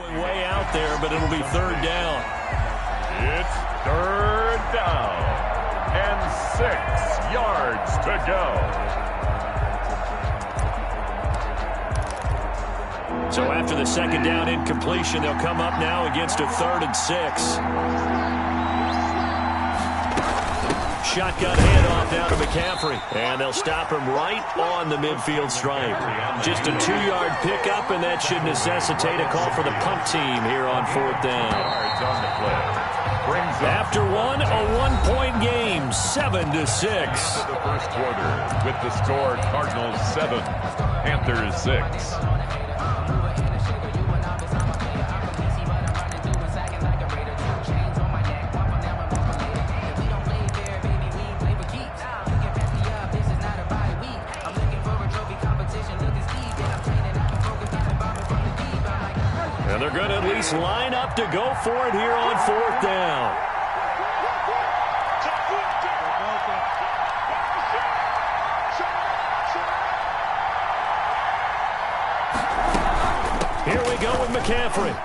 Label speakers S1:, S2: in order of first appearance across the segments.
S1: Going way out there, but it'll be third down.
S2: It's third down and 6 yards to go.
S1: So after the second down incompletion, they'll come up now against a 3rd and 6. Shotgun handoff down to McCaffrey. And they'll stop him right on the midfield stripe. Just a 2-yard pickup, and that should necessitate a call for the punt team here on 4th down. After one, a 1-point game, 7-6.
S2: The first quarter with the score Cardinals 7, Panthers 6.
S1: And they're going to at least line up to go for it here on 4th down. Here we go with McCaffrey.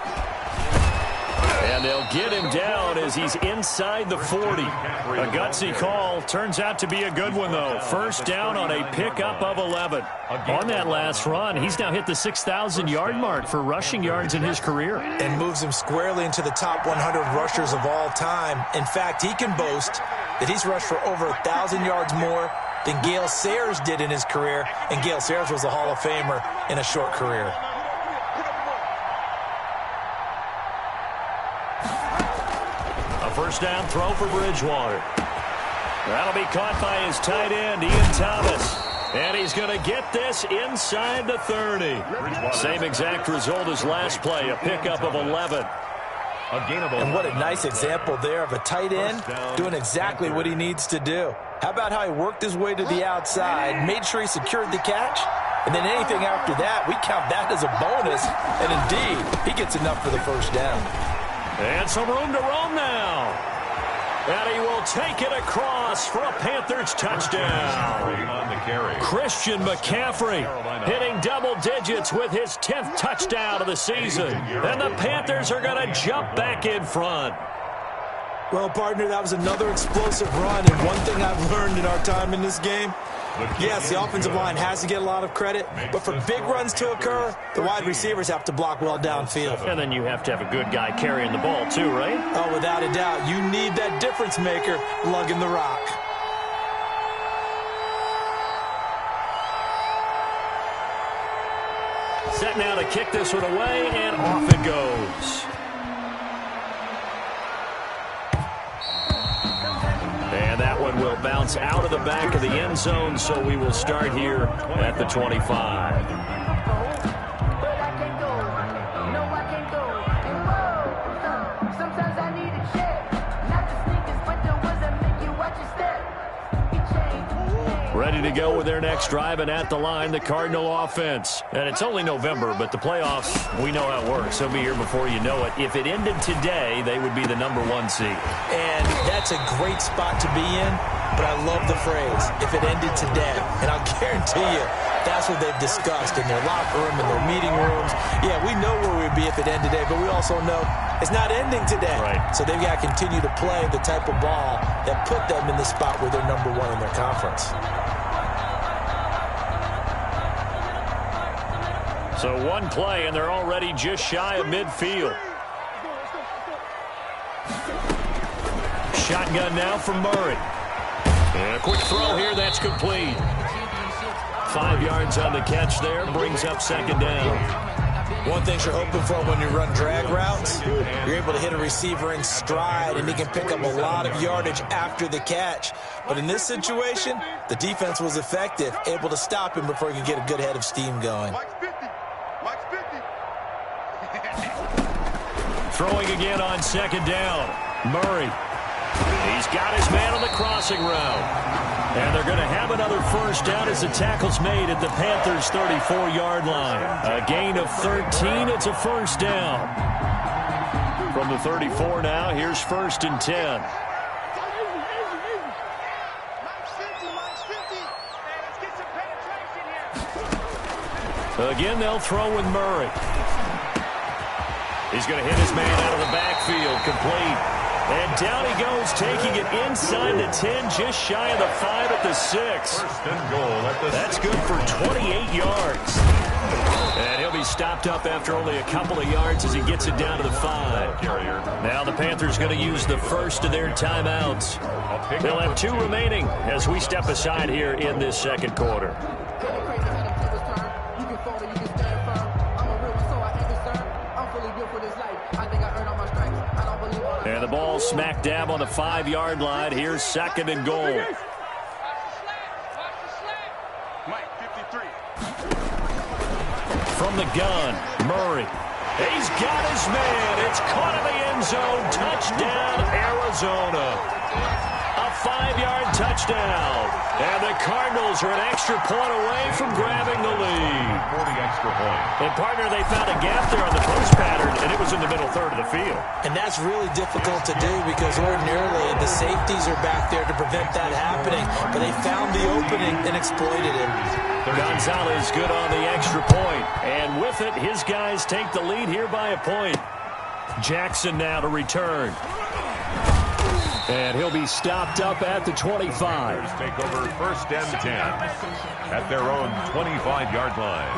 S1: And they'll get him down as he's inside the 40. A gutsy call. Turns out to be a good one, though. First down on a pickup of 11. On that last run, he's now hit the 6,000-yard mark for rushing yards in his career.
S3: And moves him squarely into the top 100 rushers of all time. In fact, he can boast that he's rushed for over 1,000 yards more than Gale Sayers did in his career. And Gale Sayers was a Hall of Famer in a short career.
S1: First down throw for Bridgewater. That'll be caught by his tight end, Ian Thomas. And he's going to get this inside the 30. Same exact result as last play, a pickup of 11.
S3: And what a nice example there of a tight end doing exactly what he needs to do. How about how he worked his way to the outside, made sure he secured the catch, and then anything after that, we count that as a bonus. And indeed, he gets enough for the first down.
S1: And some room to roam now. And he will take it across for a Panthers touchdown. Christian McCaffrey hitting double digits with his 10th touchdown of the season. And the Panthers are going to jump back in front.
S3: Well, partner, that was another explosive run. And one thing I've learned in our time in this game, yes, the offensive line has to get a lot of credit, but for big runs to occur, the wide receivers have to block well downfield.
S1: And then you have to have a good guy carrying the ball too, right?
S3: Oh, without a doubt. You need that difference maker lugging the rock.
S1: Set now to kick this one away, and off it goes. And that one will bounce out of the back of the end zone, so we will start here at the 25. Ready to go with their next drive, and at the line, the Cardinal offense. And it's only November, but the playoffs, we know how it works. They'll be here before you know it. If it ended today, they would be the #1 seed.
S3: And that's a great spot to be in, but I love the phrase, if it ended today. And I'll guarantee you, that's what they've discussed in their locker room, in their meeting rooms. Yeah, we know where we'd be if it ended today, but we also know it's not ending today.
S1: Right.
S3: So they've got to continue to play the type of ball that put them in the spot where they're #1 in their conference.
S1: So one play, and they're already just shy of midfield. Shotgun now from Murray. And a quick throw here, that's complete. 5 yards on the catch there, brings up second down.
S3: One thing you're hoping for when you run drag routes, you're able to hit a receiver in stride, and he can pick up a lot of yardage after the catch. But in this situation, the defense was effective, able to stop him before he could get a good head of steam going.
S1: Throwing again on second down. Murray. He's got his man on the crossing route. And they're going to have another first down as the tackle's made at the Panthers' 34-yard line. A gain of 13. It's a first down. From the 34 now, here's 1st and 10. Again, they'll throw with Murray. He's going to hit his man out of the backfield, complete. And down he goes, taking it inside the 10, just shy of the 5 at the 6.
S2: First and goal at the
S1: That's good for 28 yards. And he'll be stopped up after only a couple of yards as he gets it down to the 5. Now the Panthers going to use the first of their timeouts. They'll have 2 remaining as we step aside here in this second quarter. And the ball smack dab on the 5-yard line. Here's second and goal. From the gun, Murray. He's got his man. It's caught in the end zone. Touchdown, Arizona. A 5-yard touchdown. And the Cardinals are an extra point away from grabbing the lead.
S2: 40 extra point.
S1: And, partner, they found a gap there on the post pattern, and it was in the middle third of the field.
S3: And that's really difficult to do because ordinarily the safeties are back there to prevent that happening. But they found the opening and exploited it.
S1: Gonzalez good on the extra point. And with it, his guys take the lead here by a point. Jackson now to return. And he'll be stopped up at the 25.
S2: Take over first and 10 at their own 25-yard line.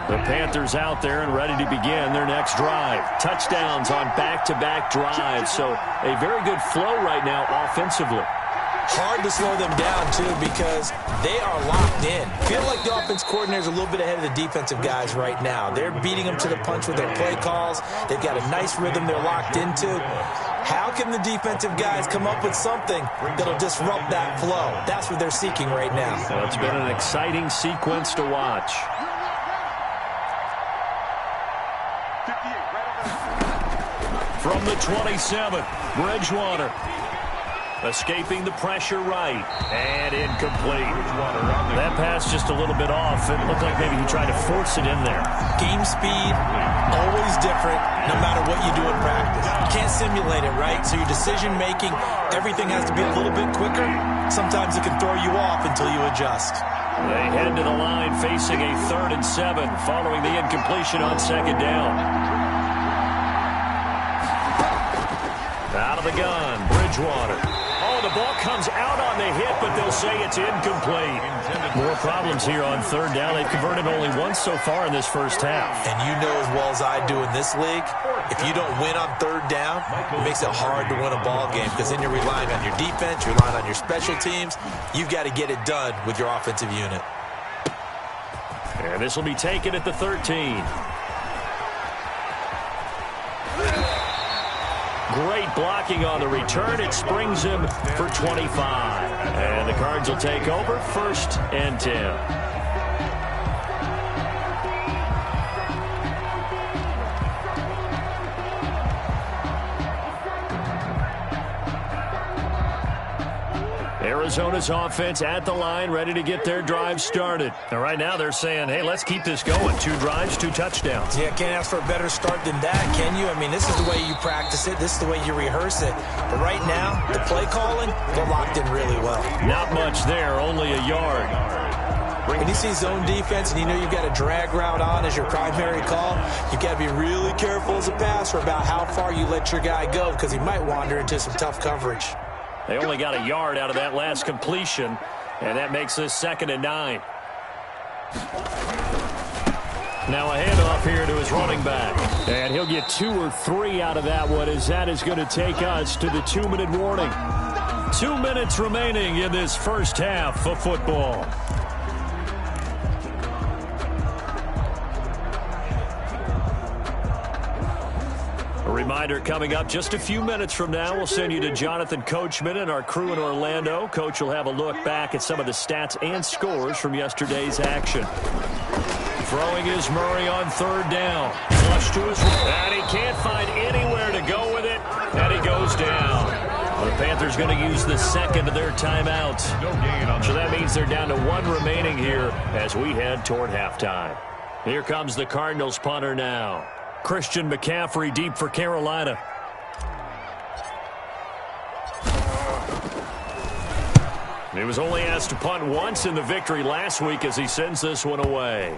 S1: The Panthers out there and ready to begin their next drive. Touchdowns on back-to-back drives, so a very good flow right now offensively.
S3: Hard to slow them down, too, because they are locked in. Feel like the offense coordinator is a little bit ahead of the defensive guys right now. They're beating them to the punch with their play calls. They've got a nice rhythm they're locked into. How can the defensive guys come up with something that'll disrupt that flow? That's what they're seeking right now.
S1: Well, it's been an exciting sequence to watch. From the 27, Bridgewater. Escaping the pressure right. And incomplete. That pass just a little bit off. It looked like maybe he tried to force it in there.
S3: Game speed, always different, no matter what you do in practice. You can't simulate it, right? So your decision-making, everything has to be a little bit quicker. Sometimes it can throw you off until you adjust.
S1: They head to the line facing a 3rd and 7 following the incompletion on second down. Out of the gun, Bridgewater. Oh, the ball comes out on the hit, but they'll say it's incomplete. More problems here on 3rd down. They've converted only once so far in this first half.
S3: And you know as well as I do in this league, if you don't win on 3rd down, it makes it hard to win a ball game because then you're relying on your defense, you're relying on your special teams. You've got to get it done with your offensive unit.
S1: And this will be taken at the 13. Great blocking on the return. It springs him for 25. And the Cards will take over 1st and 10. Arizona's offense at the line, ready to get their drive started. And right now they're saying, hey, let's keep this going. 2 drives, 2 touchdowns.
S3: Yeah, can't ask for a better start than that, can you? I mean, this is the way you practice it. This is the way you rehearse it. But right now, the play calling, they're locked in really well.
S1: Not much there, only a yard.
S3: When you see zone defense and you know you've got a drag route on as your primary call, you've got to be really careful as a passer about how far you let your guy go because he might wander into some tough coverage.
S1: They only got a yard out of that last completion, and that makes this 2nd and 9. Now a handoff here to his running back. And he'll get 2 or 3 out of that one as that is going to take us to the 2-minute warning. 2 minutes remaining in this first half of football. A reminder coming up just a few minutes from now, we'll send you to Jonathan Coachman and our crew in Orlando. Coach will have a look back at some of the stats and scores from yesterday's action. Throwing is Murray on 3rd down. Flush to his right, and he can't find anywhere to go with it, and he goes down. The Panthers going to use the 2nd of their timeouts. So that means they're down to 1 remaining here as we head toward halftime. Here comes the Cardinals punter now. Christian McCaffrey deep for Carolina. He was only asked to punt once in the victory last week as he sends this one away.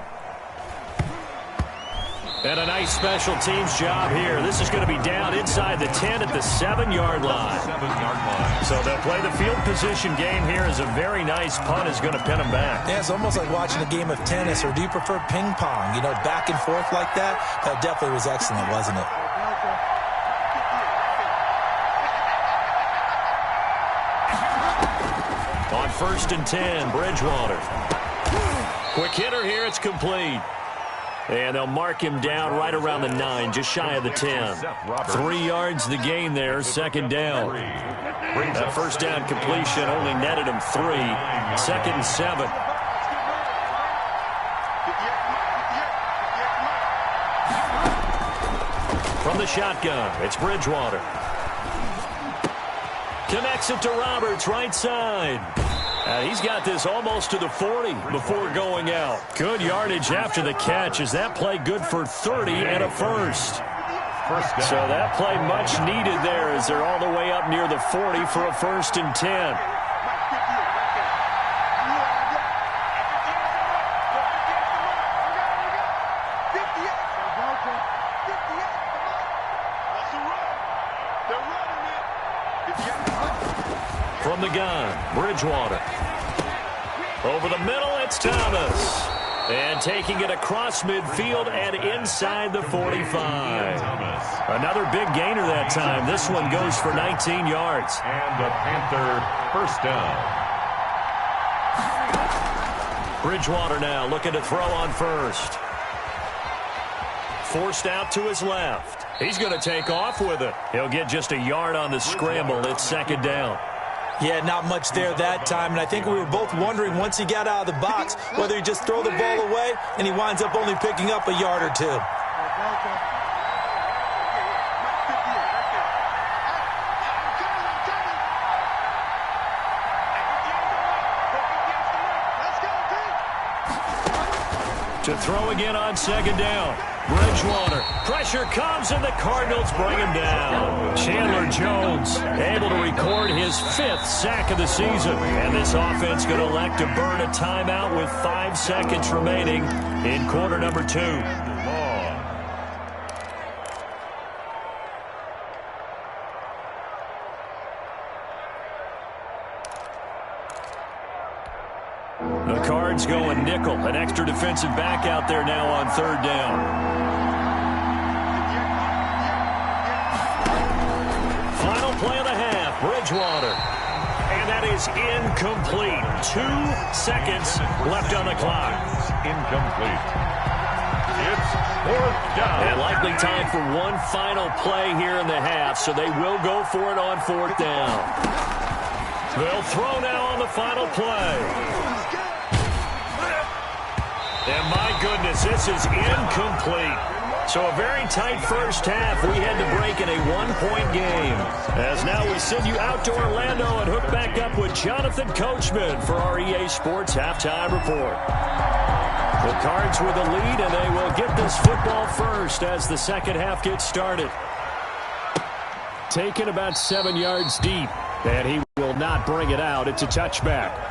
S1: And a nice special teams job here. This is going to be down inside the 10 at the 7-yard line.
S2: 7-yard line.
S1: So they'll play the field position game here as a very nice punt is going to pin them back.
S3: Yeah, it's almost like watching a game of tennis, or do you prefer ping pong? You know, back and forth like that? That definitely was excellent, wasn't it?
S1: On 1st and 10, Bridgewater. Quick hitter here, it's complete. And they'll mark him down right around the 9, just shy of the 10. 3 yards the gain there, 2nd down. That first down completion only netted him 3. 2nd and 7. From the shotgun, it's Bridgewater. Connects it to Roberts, right side. He's got this almost to the 40 before going out. Good yardage after the catch. Is that play good for 30 and a first? So that play much needed there as they're all the way up near the 40 for a 1st and 10. From the gun, Bridgewater. Over the middle, it's Thomas. And taking it across midfield and inside the 45. Another big gainer that time. This one goes for 19 yards.
S2: And the Panther first down.
S1: Bridgewater now looking to throw on first. Forced out to his left. He's going to take off with it. He'll get just a yard on the scramble. It's 2nd down.
S3: Yeah, not much there that time, and I think we were both wondering once he got out of the box whether he'd just throw the ball away, and he winds up only picking up a yard or 2.
S1: To throw again on 2nd down. Bridgewater. Pressure comes, and the Cardinals bring him down. Chandler Jones able to record his 5th sack of the season. And this offense going to elect to burn a timeout with 5 seconds remaining in quarter number 2. The Cards going nickel. An extra defensive back out there now on 3rd down. Final play of the half, Bridgewater. And that is incomplete. 2 seconds left on the clock.
S2: Incomplete. It's 4th down.
S1: And likely time for one final play here in the half, so they will go for it on 4th down. They'll throw now on the final play. And my goodness, this is incomplete. So a very tight first half. We had to break in a 1-point game. As now we send you out to Orlando and hook back up with Jonathan Coachman for our EA Sports Halftime Report. The Cards with the lead, and they will get this football first as the second half gets started. Taken about 7 yards deep, and he will not bring it out. It's a touchback.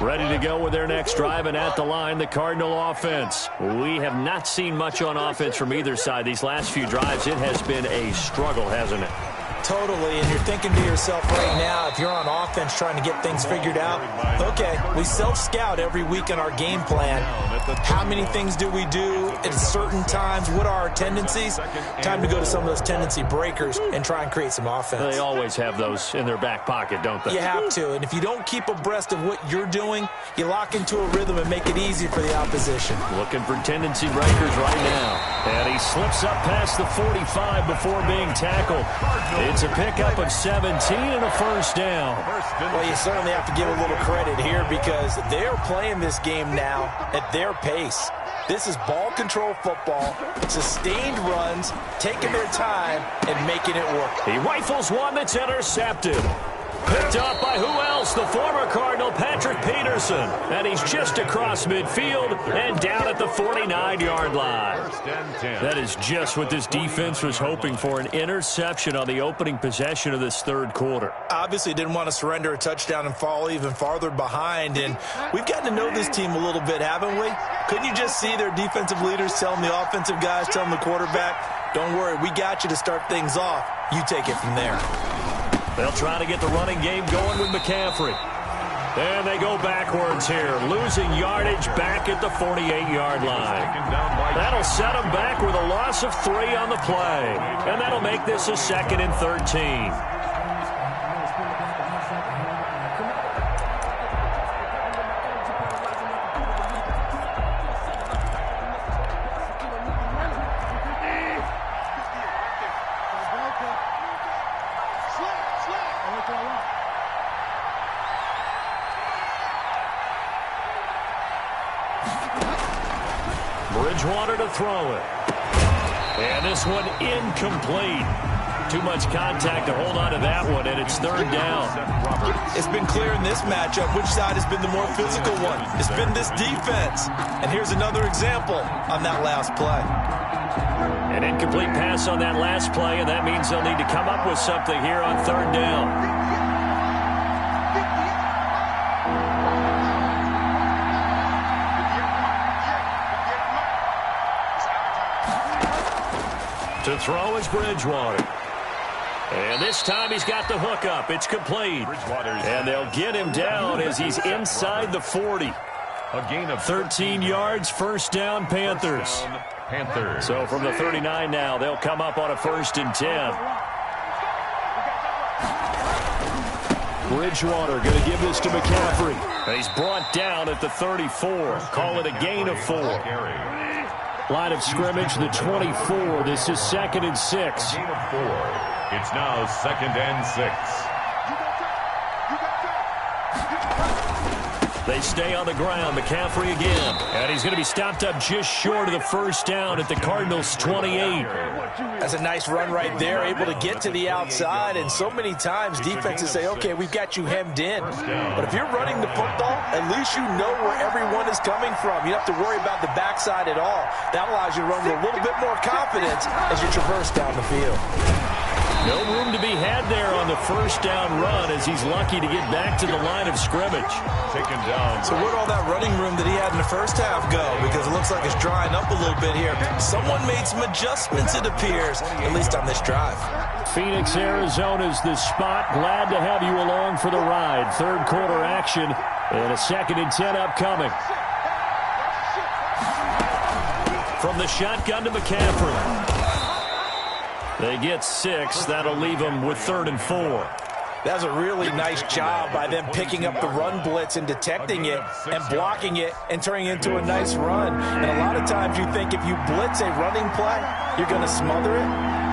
S1: Ready to go with their next drive, and at the line, the Cardinal offense. We have not seen much on offense from either side. These last few drives, it has been a struggle, hasn't it?
S3: Totally, and you're thinking to yourself right now, if you're on offense trying to get things figured out, okay, we self-scout every week in our game plan. How many things do we do at certain times? What are our tendencies? Time to go to some of those tendency breakers and try and create some offense.
S1: They always have those in their back pocket, don't they?
S3: You have to, and if you don't keep abreast of what you're doing, you lock into a rhythm and make it easy for the opposition.
S1: Looking for tendency breakers right now. And he slips up past the 45 before being tackled. It's a pickup of 17 and a first down.
S3: Well, you certainly have to give a little credit here because they're playing this game now at their pace. This is ball control football, sustained runs, taking their time, and making it work.
S1: He rifles one that's intercepted. Picked up by who else? The former Cardinal, Patrick Peterson. And he's just across midfield and down at the 49-yard line. That is just what this defense was hoping for, an interception on the opening possession of this third quarter.
S3: Obviously didn't want to surrender a touchdown and fall even farther behind. And we've gotten to know this team a little bit, haven't we? Couldn't you just see their defensive leaders telling the offensive guys, telling the quarterback, don't worry, we got you to start things off. You take it from there.
S1: They'll try to get the running game going with McCaffrey. And they go backwards here, losing yardage back at the 48-yard line. That'll set them back with a loss of 3 on the play. And that'll make this a 2nd and 13. Bridgewater to throw it. And this one incomplete. Too much contact to hold on to that one, and it's 3rd down.
S3: It's been clear in this matchup which side has been the more physical one. It's been this defense. And here's another example on that last play.
S1: An incomplete pass on that last play, and that means they'll need to come up with something here on 3rd down. To throw is Bridgewater. And this time he's got the hook up. It's complete. And they'll get him down as he's inside the 40.
S2: A gain of
S1: 13 yards, 1st down, Panthers. So from the 39 now, they'll come up on a 1st and 10. Bridgewater going to give this to McCaffrey. And he's brought down at the 34. Call it a gain of 4. Line of scrimmage, the 24. This is 2nd and 6.
S2: Gain of 4. It's now 2nd and 6.
S1: They stay on the ground. McCaffrey again. And he's going to be stopped up just short of the 1st down at the Cardinals' 28.
S3: That's a nice run right there, able to get to the outside. And so many times defenses say, okay, we've got you hemmed in. But if you're running the football, at least you know where everyone is coming from. You don't have to worry about the backside at all. That allows you to run with a little bit more confidence as you traverse down the field.
S1: No room to be had there on the 1st down run as he's lucky to get back to the line of scrimmage.
S2: Taken down.
S3: So where'd all that running room that he had in the first half go? Because it looks like it's drying up a little bit here. Someone made some adjustments, it appears, at least on this drive.
S1: Phoenix, Arizona's the spot. Glad to have you along for the ride. 3rd quarter action and a 2nd and 10 upcoming. From the shotgun to McCaffrey. They get 6. That'll leave them with 3rd and 4.
S3: That's a really nice job by them picking up the run blitz and detecting it and blocking it and turning it into a nice run. And a lot of times you think if you blitz a running play, you're going to smother it.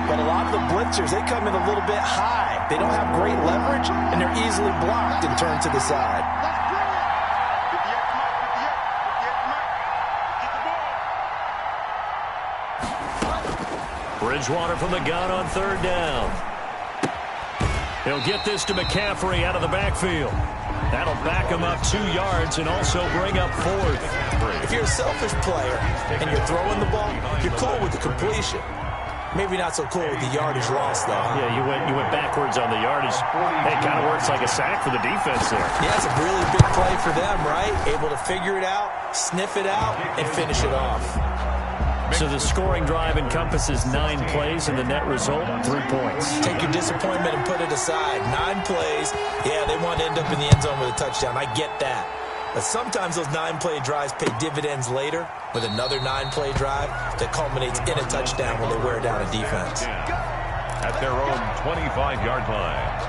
S3: But a lot of the blitzers, they come in a little bit high. They don't have great leverage, and they're easily blocked and turned to the side.
S1: Bridgewater from the gun on 3rd down. He'll get this to McCaffrey out of the backfield. That'll back him up 2 yards and also bring up 4th.
S3: If you're a selfish player and you're throwing the ball, you're cool with the completion. Maybe not so cool with the yardage loss, though.
S1: Yeah, you went backwards on the yardage. Hey, it kind of works like a sack for the defense there.
S3: Yeah, it's a really big play for them, right? Able to figure it out, sniff it out, and finish it off.
S1: So the scoring drive encompasses 9 plays, and the net result, 3 points.
S3: Take your disappointment and put it aside. 9 plays. Yeah, they want to end up in the end zone with a touchdown. I get that. But sometimes those 9-play drives pay dividends later with another 9-play drive that culminates in a touchdown when they wear down a defense.
S2: At their own 25-yard line.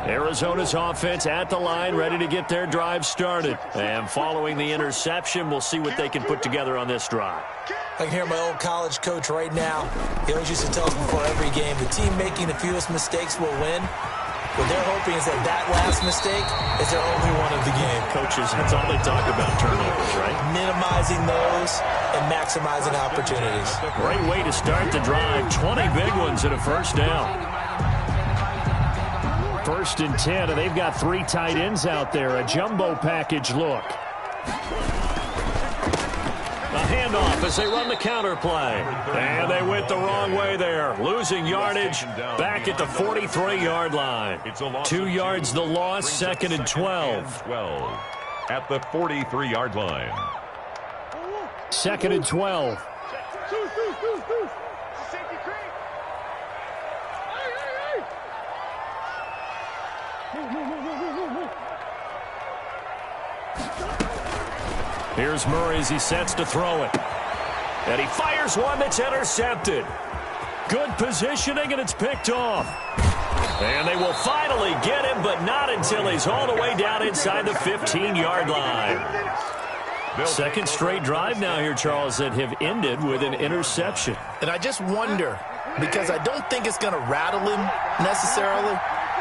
S1: Arizona's offense at the line, ready to get their drive started. And following the interception, we'll see what they can put together on this drive.
S3: I can hear my old college coach right now. He always used to tell us before every game, the team making the fewest mistakes will win. What they're hoping is that last mistake is their only one of the game.
S1: Coaches, that's all they talk about, turnovers, right?
S3: Minimizing those and maximizing opportunities.
S1: Great way to start the drive. 20 big ones and a first down. 1st and 10, and they've got 3 tight ends out there. A jumbo package look. A handoff as they run the counter play. And they went the wrong way there. Losing yardage back at the 43-yard line. 2 yards the loss, 2nd and 12.
S2: At the 43-yard line.
S1: 2nd and 12. Here's Murray as he sets to throw it. And he fires one that's intercepted. Good positioning, and it's picked off. And they will finally get him, but not until he's all the way down inside the 15-yard line. Second straight drive now here, Charles, that have ended with an interception.
S4: And I just wonder, because I don't think it's going to rattle him necessarily.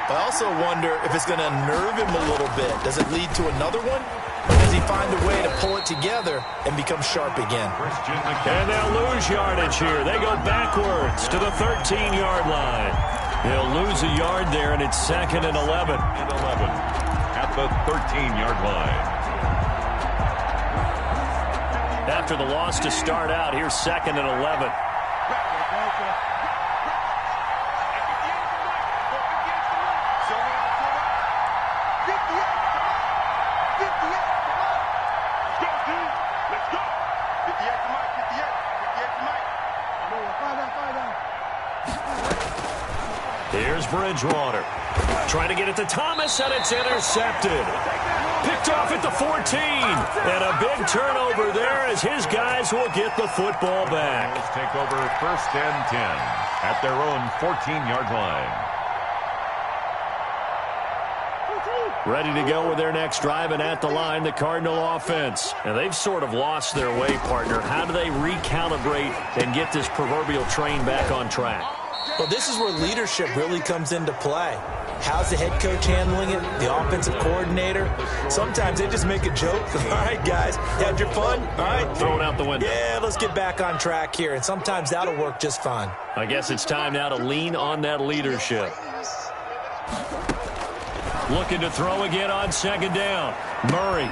S4: I also wonder if it's going to unnerve him a little bit. Does it lead to another one? Or does he find a way to pull it together and become sharp again?
S1: And they'll lose yardage here. They go backwards to the 13-yard line. They'll lose a yard there, and it's 2nd and 11.
S2: At the 13-yard line.
S1: After the loss to start out, here's 2nd and 11. Here's Bridgewater. Trying to get it to Thomas, and it's intercepted. Picked off at the 14. And a big turnover there as his guys will get the football back.
S2: Let's take over 1st and 10 at their own 14-yard line.
S1: Ready to go with their next drive, and at the line, the Cardinal offense. And they've sort of lost their way, partner. How do they recalibrate and get this proverbial train back on track?
S3: Well, this is where leadership really comes into play. How's the head coach handling it? The offensive coordinator? Sometimes they just make a joke. All right, guys, you had your fun? All right.
S1: Throw it out the window.
S3: Yeah, let's get back on track here. And sometimes that'll work just fine.
S1: I guess it's time now to lean on that leadership. Looking to throw again on 2nd down. Murray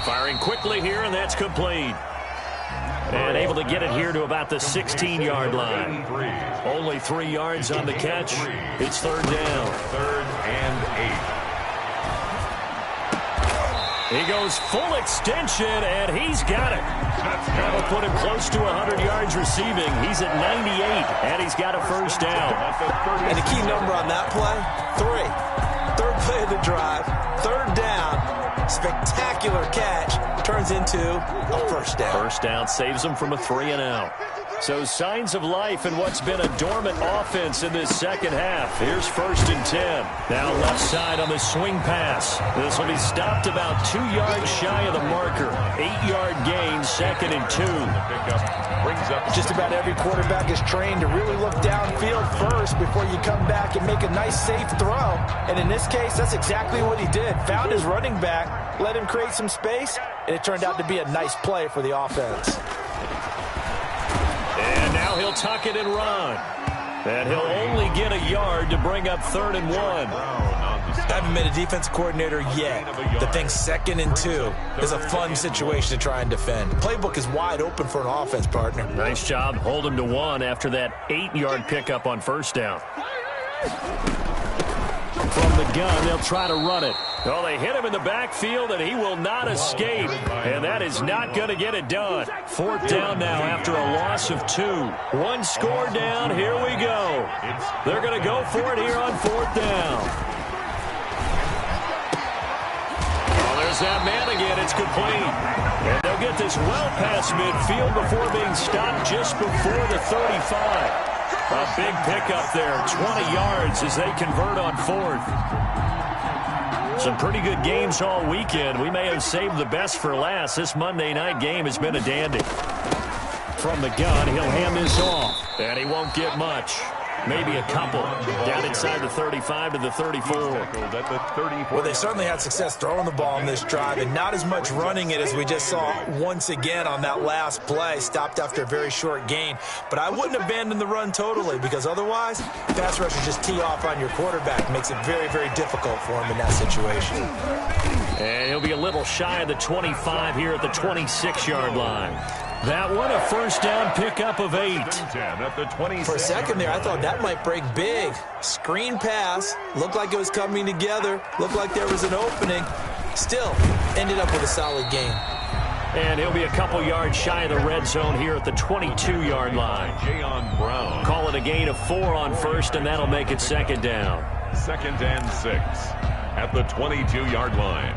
S1: firing quickly here, and that's complete. And able to get it here to about the 16-yard line. Only 3 yards on the catch. It's 3rd down.
S2: 3rd and 8.
S1: He goes full extension, and he's got it. That'll put him close to 100 yards receiving. He's at 98, and he's got a first down.
S3: And the key number on that play, 3. 3rd play of the drive, 3rd down. Spectacular catch turns into a first down.
S1: First down saves them from a 3-and-out. So signs of life in what's been a dormant offense in this second half. Here's 1st and 10. Now left side on the swing pass. This will be stopped about 2 yards shy of the marker. 8-yard gain, 2nd and 2.
S3: Just about every quarterback is trained to really look downfield first before you come back and make a nice, safe throw. And in this case, that's exactly what he did. Found his running back, let him create some space, and it turned out to be a nice play for the offense.
S1: And now he'll tuck it and run. And he'll only get a yard to bring up 3rd and 1.
S3: I haven't been a defense coordinator yet that thinks 2nd and 2 is a fun situation to try and defend. The playbook is wide open for an offense, partner.
S1: Nice job. Hold him to 1 after that 8-yard pickup on 1st down. From the gun, they'll try to run it. Oh, they hit him in the backfield, and he will not escape. And that is not going to get it done. 4th down now after a loss of 2. 1 score down. Here we go. They're going to go for it here on 4th down. Oh, there's that man again. It's complete. And they'll get this well past midfield before being stopped just before the 35. A big pickup there, 20 yards as they convert on 4th. Some pretty good games all weekend. We may have saved the best for last. This Monday night game has been a dandy. from the gun. He'll hand this off. And he won't get much. Maybe a couple. Down inside the 35 to the 34.
S3: Well, they certainly had success throwing the ball on this drive and not as much running it as we just saw once again on that last play. Stopped after a very short gain. But I wouldn't abandon the run totally because otherwise, pass rushers just tee off on your quarterback. Makes it very, very difficult for him in that situation.
S1: And he'll be a little shy of the 25 here at the 26-yard line. That one, a first down pickup of 8.
S3: For a second there, I thought that might break big. Screen pass. Looked like it was coming together. Looked like there was an opening. Still, ended up with a solid gain.
S1: And he'll be a couple yards shy of the red zone here at the 22-yard line.
S2: Brown.
S1: Call it a gain of 4 on first, and that'll make it second down.
S2: 2nd and 6 at the 22-yard line.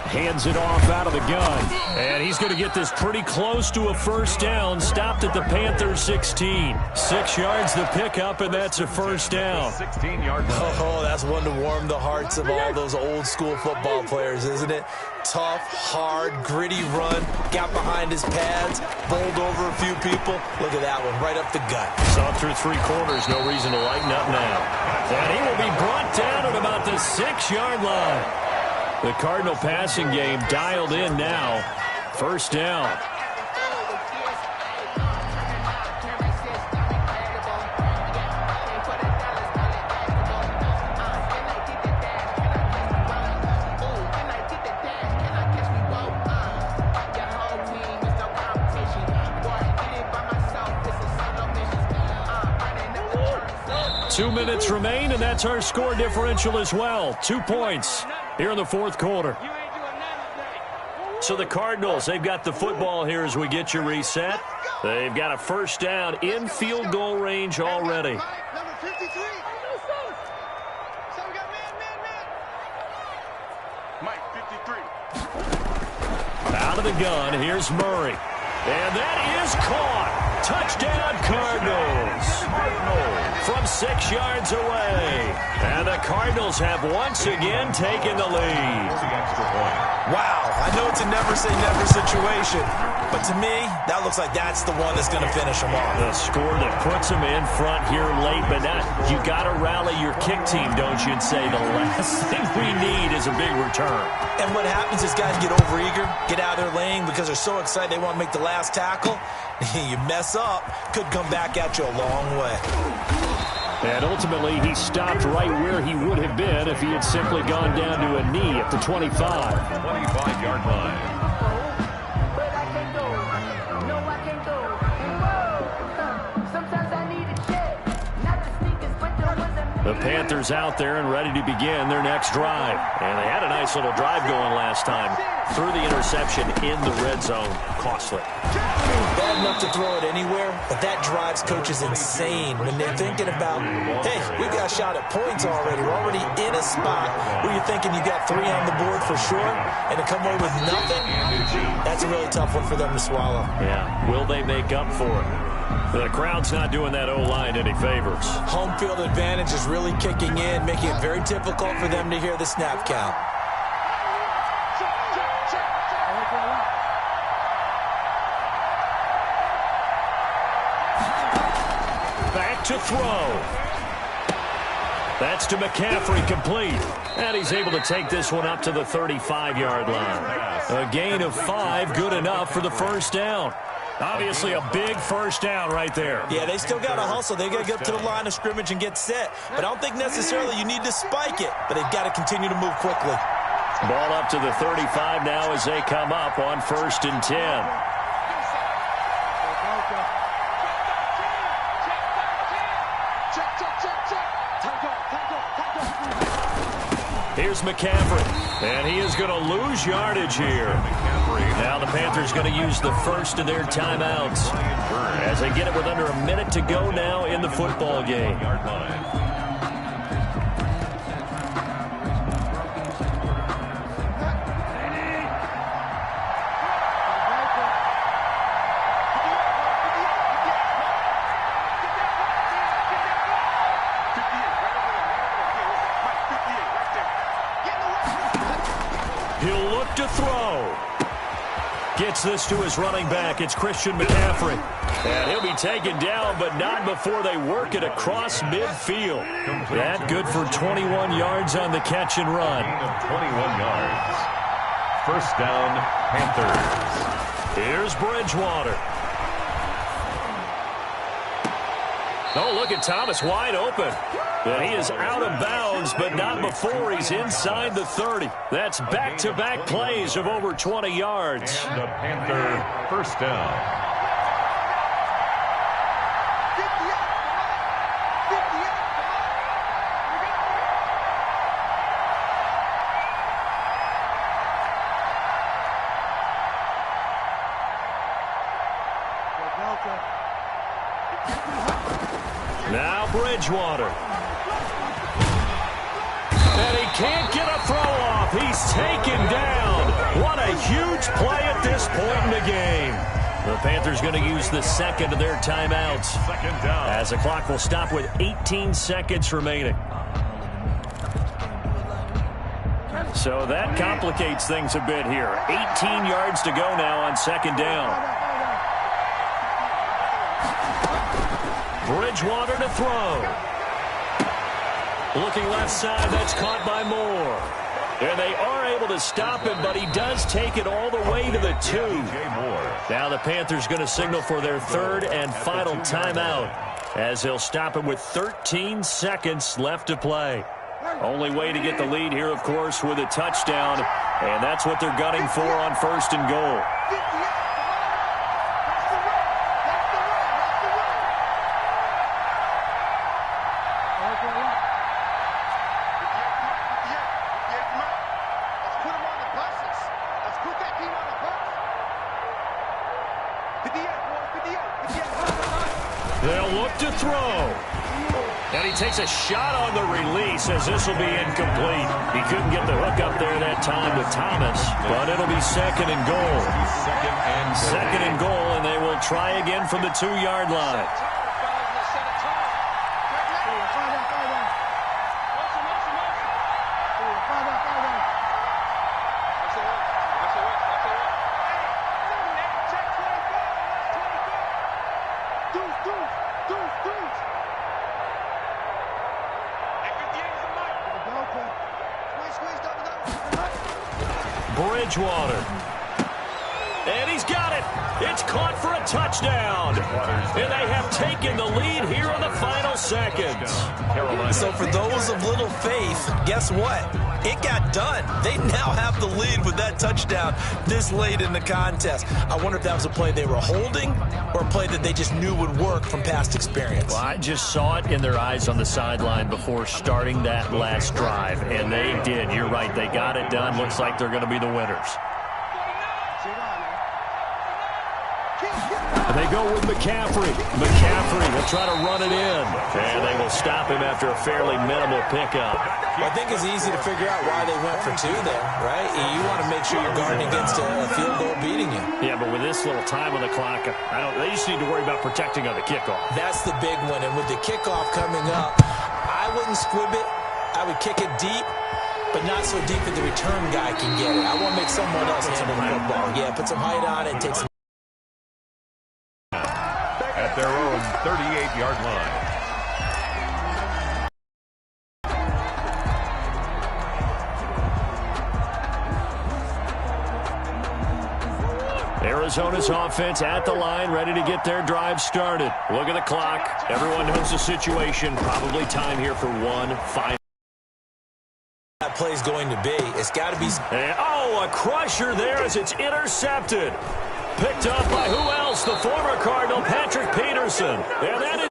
S1: Hands it off out of the gun. And he's going to get this pretty close to a first down. Stopped at the Panthers 16. 6 yards the pickup, and that's a first down.
S2: 16-yard line.
S3: Oh, that's one to warm the hearts of all those old school football players, isn't it? Tough, hard, gritty run. Got behind his pads. Bowled over a few people. Look at that one, right up the gut.
S1: Saw through 3 quarters. No reason to lighten up now. And he will be brought down at about the 6-yard line. The Cardinal passing game dialed in now. First down. 2 minutes remain, and that's our score differential as well. 2 points here in the fourth quarter. So the Cardinals, they've got the football here as we get you reset. They've got a first down in field goal range already.
S5: Number 53. Mike, 53.
S1: Out of the gun, here's Murray. And that is caught. Touchdown, Cardinals. From 6 yards away. And the Cardinals have once again taken the lead.
S3: Wow, I know it's a never-say-never situation, but to me, that looks like that's the one that's going to finish them off.
S1: The score that puts them in front here late, but now you got to rally your kick team, don't you, and say the last thing we need is a big return.
S3: And what happens is guys get overeager, get out of their lane because they're so excited they want to make the last tackle. You mess up, could come back at you a long way.
S1: And ultimately, he stopped right where he would have been if he had simply gone down to a knee at the 25.
S2: 25-yard line.
S1: The Panthers out there and ready to begin their next drive. And they had a nice little drive going last time. Threw the interception in the red zone. Costly.
S3: Bad enough to throw it anywhere, but that drives coaches insane when they're thinking about, hey, we got a shot at points already. We're already in a spot where you're thinking you got 3 on the board for sure, and to come away with nothing, that's a really tough one for them to swallow.
S1: Yeah, will they make up for it? The crowd's not doing that O-line any favors.
S3: Home field advantage is really kicking in, making it very difficult for them to hear the snap count.
S1: Back to throw. That's to McCaffrey, complete. And he's able to take this one up to the 35-yard line. A gain of 5, good enough for the first down. Obviously a big first down right there.
S3: Yeah, they still got to hustle. They got to get up to the line of scrimmage and get set. But I don't think necessarily you need to spike it. But they've got to continue to move quickly.
S1: Ball up to the 35 now as they come up on 1st and 10. Here's McCaffrey, and he is going to lose yardage here. Now the Panthers going to use the first of their timeouts as they get it with under a minute to go now in the football game. He'll look to throw. Gets this to his running back. It's Christian McCaffrey. And he'll be taken down, but not before they work it across midfield. That good for 21 yards on the catch and run.
S2: 21 yards. First down, Panthers.
S1: Here's Bridgewater. Oh, look at Thomas wide open. And he is out of bounds, but not before he's inside the 30. That's back-to-back plays of over 20 yards.
S2: And a Panther first down.
S5: 58.
S1: Now Bridgewater. And he can't get a throw off. He's taken down. What a huge play at this point in the game. The Panthers going to use the second of their timeouts.
S2: Second down.
S1: As the clock will stop with 18 seconds remaining. So that complicates things a bit here. 18 yards to go now on second down. Bridgewater to throw. Looking left side, that's caught by Moore. And they are able to stop him, but he does take it all the way to the 2. Now the Panthers going to signal for their third and final timeout, as they'll stop him with 13 seconds left to play. Only way to get the lead here, of course, with a touchdown, and that's what they're gunning for on first and goal. They'll look to throw. And he takes a shot on the release, as this will be incomplete. He couldn't get the hook up there that time with Thomas, but it'll be second and goal. Second and goal, and they will try again from the 2-yard line. Bridgewater. And he's got it. It's caught for a touchdown. And they have taken the lead here in the final seconds.
S3: So for those of little faith, guess what? It got done. They now have the lead with that touchdown this late in the contest. I wonder if that was a play they were holding or a play that they just knew would work from past experience.
S1: Well, I just saw it in their eyes on the sideline before starting that last drive, and they did. You're right. They got it done. Looks like they're going to be the winners. They go with McCaffrey. McCaffrey will try to run it in. And they will stop him after a fairly minimal pickup.
S3: Well, I think it's easy to figure out why they went for 2 there, right? You want to make sure you're guarding against a field goal beating you.
S1: Yeah, but with this little time on the clock, they just need to worry about protecting on the kickoff.
S3: That's the big one. And with the kickoff coming up, I wouldn't squib it. I would kick it deep, but not so deep that the return guy can get it. I want to make someone else handle the football. Yeah, put some height on it, take some.
S2: At their own 38-yard line.
S1: Arizona's offense at the line, ready to get their drive started. Look at the clock. Everyone knows the situation. Probably time here for one final.
S3: That play's going to be. It's got to be.
S1: And, a crusher there as it's intercepted. Picked up by who else? The former Cardinal, Patrick Peterson. And that is